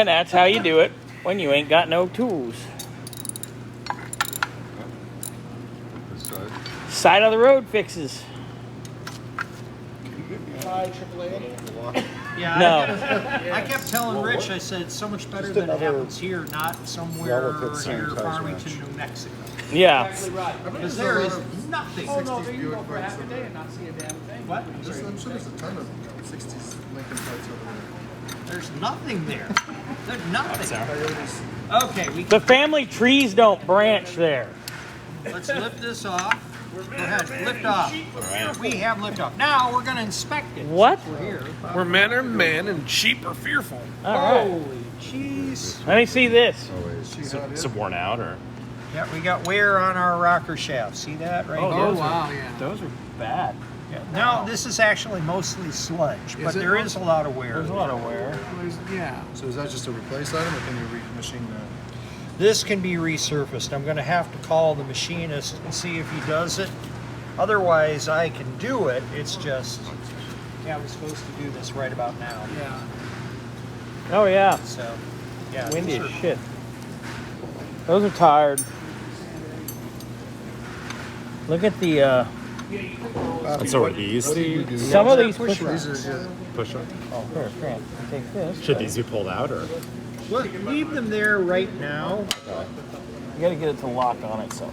And that's how you do it when you ain't got no tools. This side. Side of the road fixes. Yeah, No. I kept telling Rich, I said, it's so much better than it happens here, not somewhere near Farmington, New Mexico. Yeah. Exactly right. Because there is nothing. Oh no, you can go for half a day and not see a damn thing. What? I'm sure there's a ton of 60s Lincoln parts over There's nothing there. There's nothing. there. Coyotes. Okay, The family trees don't branch there. let's lift this off. Go ahead, lift off. We have lift off. Now we're going to inspect it. What? We're here. Where men are men and sheep are fearful. All right. Holy jeez. Let me see this. Oh, wait, is she hot Is it worn out or? Yeah, we got wear on our rocker shaft. See that right Oh, here? Oh wow, yeah. Those are bad. Yeah. No, this is actually mostly sludge, but there is a lot of wear. There's a lot of wear. Yeah. So is that just a replace item, or can you machine that? This can be resurfaced. I'm going to have to call the machinist and see if he does it. Otherwise, I can do it. It's just, yeah, I was supposed to do this right about now. Yeah. Oh yeah. So, yeah. Windy these as are- shit. Those are tired. Look at the And so are these. What do you do? some of they're these push push rods. These are just Push up. Oh, here, Grant, take this. Should these be pulled out or? Well, leave them there right now. You gotta get it to lock on itself.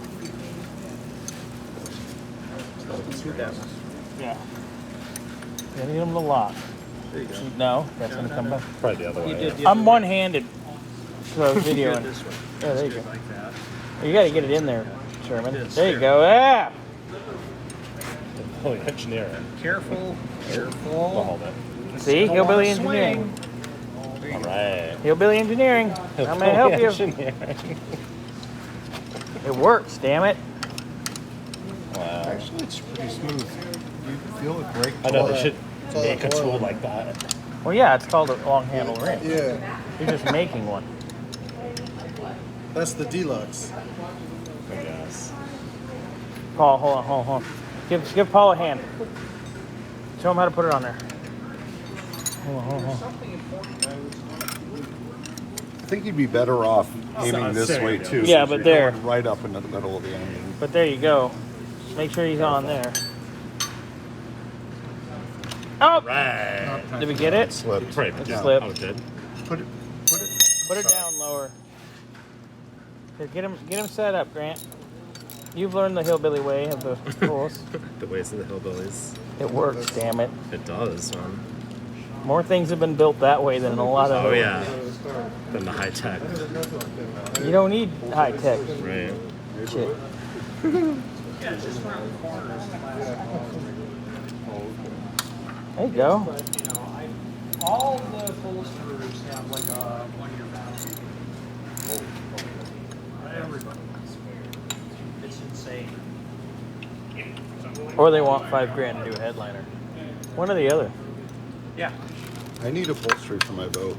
Do that one. Yeah. You gotta get them to lock. there you go. No, that's gonna come back. Probably the other way. You did the I'm other one-handed. So I was way. videoing. This way. Yeah, there you go. Like that. You gotta get it in there, Sherman. This, There you there. go. Yeah. Holy engineer. Careful, We'll careful. hold it. See, Don't hillbilly wanna swing. engineering. All right. Hillbilly engineering. I'm gonna help you. Engineering. It works, damn it. Wow. Actually, it's pretty smooth. You feel it break. I know they should It's all make a that tool oil. like that. Well, yeah, it's called a long handle wrench. Yeah, You're just making one. that's the deluxe. I guess. Paul, hold on. Give Paul a hand. Show him how to put it on there. Hold on. I think you'd be better off aiming this There way you go. too. Yeah, since but you're there. going right up into the middle of the engine. But there you go. Make sure he's on there. Oh! Right. Did we get it? Slipped. Right. It's Yeah. slipped. Oh, it did. Put it. Put it down lower. Here, get him set up, Grant. You've learned the hillbilly way of the tools. The ways of the hillbillies. It works, damn it. It does, man. More things have been built that way than a lot of. Oh yeah. Than the high tech. You don't need high tech Right. shit. Yeah, it's just around the corners. There you go. But, all the upholsterers have like a 1-year battery. Everybody. It's insane. Or they want $5,000 to do a headliner. One or the other. Yeah. I need upholstery for my boat.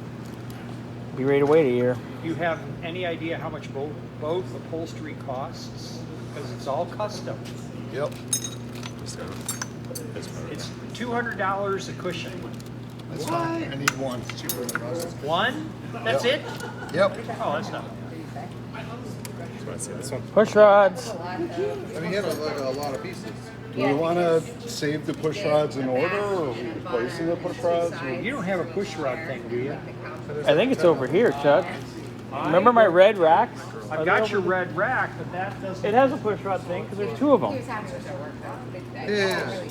Be ready to wait a year. You have any idea how much both upholstery costs? Because it's all custom. Yep. So, It's $200 a cushion. That's fine. I need one. It's cheaper than rust. One? That's it? Yep. Oh, that's not. that's what I see. This one. Push rods. I mean, you have like a lot of pieces. Do we want to save the push rods in order, or are we replacing the push rods? You don't have a push rod thing, do you? I think it's over here, Chuck. Remember my red racks? I've got your red rack, but that doesn't. It has a push rod thing because there's two of them. Yeah.